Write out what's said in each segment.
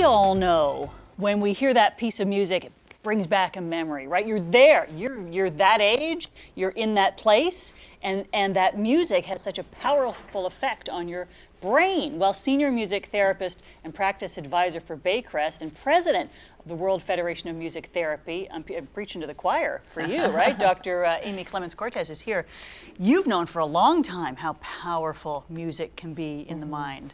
We all know when we hear that piece of music, it brings back a memory, right? You're there, you're that age, you're in that place, and that music has such a powerful effect on your brain. Well, senior music therapist and practice advisor for Baycrest and president of the World Federation of Music Therapy, I'm preaching to the choir for you, right? Dr. Amy Clemens-Cortez is here. You've known for a long time how powerful music can be in the mind.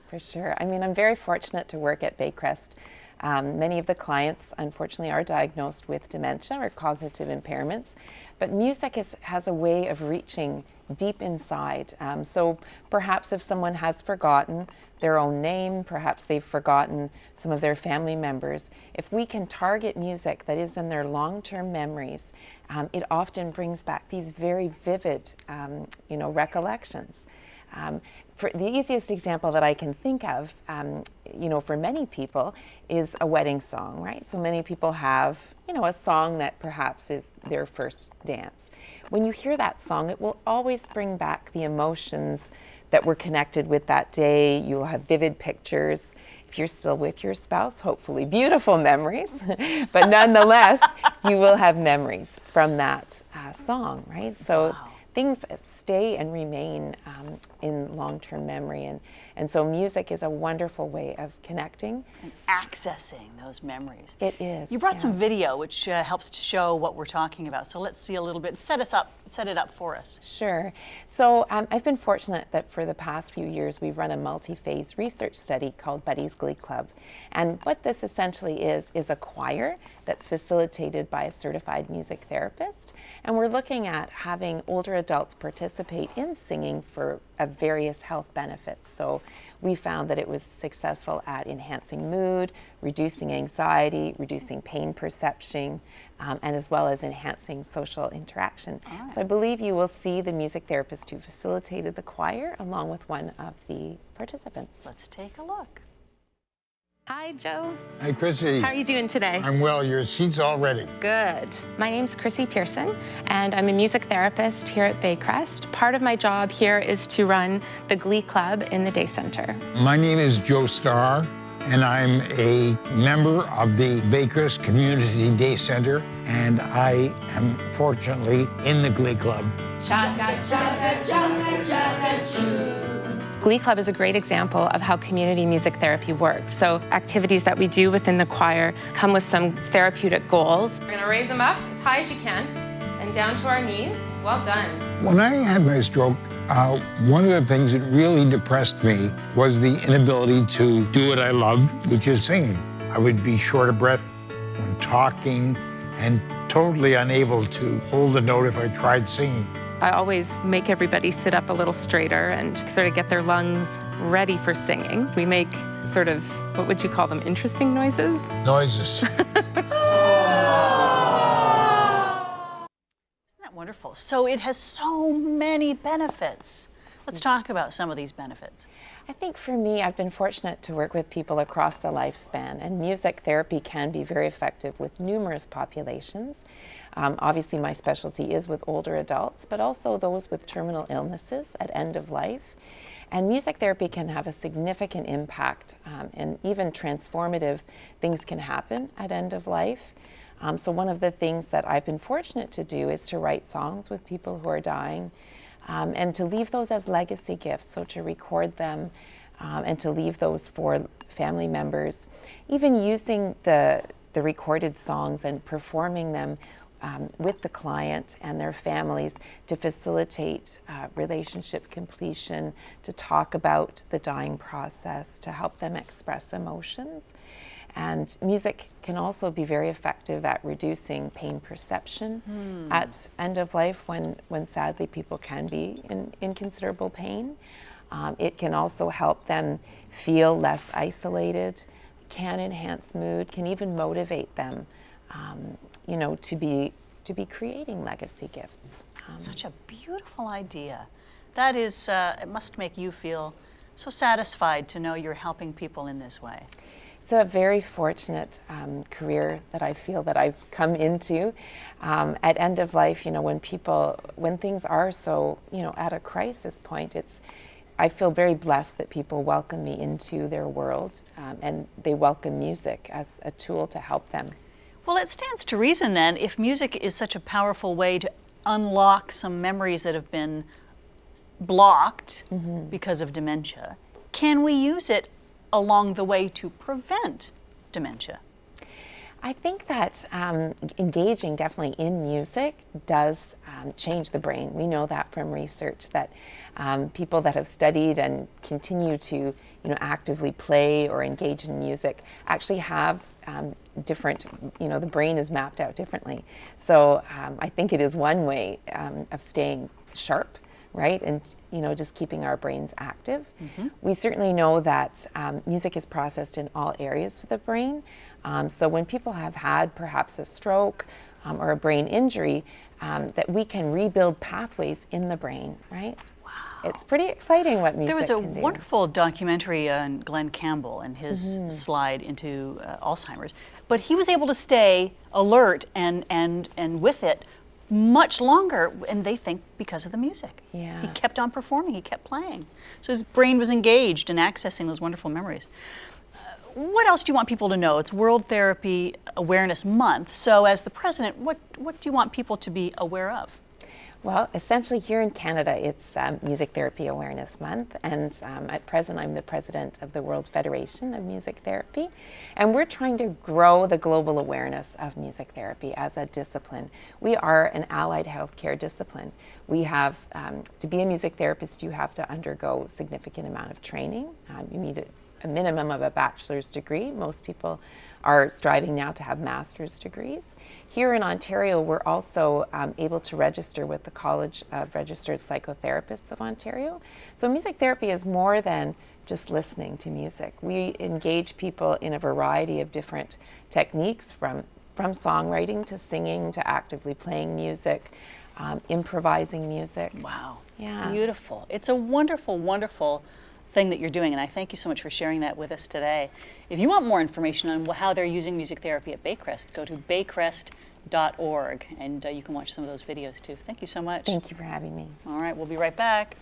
For sure. I mean, I'm very fortunate to work at Baycrest. Many of the clients, unfortunately, are diagnosed with dementia or cognitive impairments, but music has a way of reaching deep inside. So perhaps if someone has forgotten their own name, perhaps they've forgotten some of their family members, if we can target music that is in their long-term memories, it often brings back these very vivid, recollections. For the easiest example that I can think of, for many people is a wedding song, right? So many people have, a song that perhaps is their first dance. When you hear that song, it will always bring back the emotions that were connected with that day. You'll have vivid pictures. If you're still with your spouse, hopefully beautiful memories, but nonetheless, you will have memories from that song, right? So. Wow. Things stay and remain in long-term memory, and so music is a wonderful way of connecting and accessing those memories. It is. You brought some video which helps to show what we're talking about. So let's see a little bit. Set it up for us. Sure. So I've been fortunate that for the past few years we've run a multi-phase research study called Buddy's Glee Club, and what this essentially is a choir that's facilitated by a certified music therapist, and we're looking at having older adults participate in singing for various health benefits. So we found that it was successful at enhancing mood, reducing anxiety, reducing pain perception, and as well as enhancing social interaction. Right. So I believe you will see the music therapist who facilitated the choir along with one of the participants. Let's take a look. Hi, Joe. Hi, Chrissy. How are you doing today? I'm well. Your seat's all ready. Good. My name's Chrissy Pearson, and I'm a music therapist here at Baycrest. Part of my job here is to run the Glee Club in the Day Center. My name is Joe Starr, and I'm a member of the Baycrest Community Day Center, and I am fortunately in the Glee Club. Chugga, chugga, chugga, chugga, choo. Glee Club is a great example of how community music therapy works. So activities that we do within the choir come with some therapeutic goals. We're gonna raise them up as high as you can and down to our knees. Well done. When I had my stroke, one of the things that really depressed me was the inability to do what I loved, which is singing. I would be short of breath when talking and totally unable to hold a note if I tried singing. I always make everybody sit up a little straighter and sort of get their lungs ready for singing. We make sort of, what would you call them, interesting noises? Noises. Isn't that wonderful? So it has so many benefits. Let's talk about some of these benefits. I think for me, I've been fortunate to work with people across the lifespan, and music therapy can be very effective with numerous populations. Obviously, my specialty is with older adults, but also those with terminal illnesses at end of life. And music therapy can have a significant impact, and even transformative things can happen at end of life. So one of the things that I've been fortunate to do is to write songs with people who are dying, and to leave those as legacy gifts, so to record them and to leave those for family members. Even using the recorded songs and performing them with the client and their families to facilitate relationship completion, to talk about the dying process, to help them express emotions. And music can also be very effective at reducing pain perception at end of life when sadly people can be in considerable pain. It can also help them feel less isolated, can enhance mood, can even motivate them, to be creating legacy gifts. Such a beautiful idea. That is, it must make you feel so satisfied to know you're helping people in this way. It's a very fortunate career that I feel that I've come into. At end of life, when things are so, at a crisis point, it's I feel very blessed that people welcome me into their world, and they welcome music as a tool to help them. Well, it stands to reason then, if music is such a powerful way to unlock some memories that have been blocked because of dementia, can we use it along the way to prevent dementia? I think that engaging definitely in music does change the brain. We know that from research, that people that have studied and continue to actively play or engage in music actually have different, the brain is mapped out differently. So I think it is one way of staying sharp, right? And just keeping our brains active. We certainly know that music is processed in all areas of the brain. So when people have had perhaps a stroke or a brain injury, that we can rebuild pathways in the brain, right? Wow. It's pretty exciting what music can do. There was a wonderful documentary on Glenn Campbell and his slide into Alzheimer's, but he was able to stay alert and with it much longer, and they think because of the music. Yeah. He kept on performing, he kept playing. So his brain was engaged in accessing those wonderful memories. What else do you want people to know? It's World Therapy Awareness Month. So as the president, what do you want people to be aware of? Well, essentially here in Canada, it's Music Therapy Awareness Month, and at present I'm the president of the World Federation of Music Therapy, and we're trying to grow the global awareness of music therapy as a discipline. We are an allied healthcare discipline. We have, to be a music therapist, you have to undergo a significant amount of training. You need a minimum of a bachelor's degree. Most people are striving now to have master's degrees. Here in Ontario, we're also able to register with the College of Registered Psychotherapists of Ontario. So music therapy is more than just listening to music. We engage people in a variety of different techniques, from songwriting to singing to actively playing music, improvising music. Wow, Yeah. Beautiful. It's a wonderful, wonderful thing that you're doing, and I thank you so much for sharing that with us today. If you want more information on how they're using music therapy at Baycrest, go to baycrest.org, and you can watch some of those videos too. Thank you so much. Thank you for having me. All right, we'll be right back.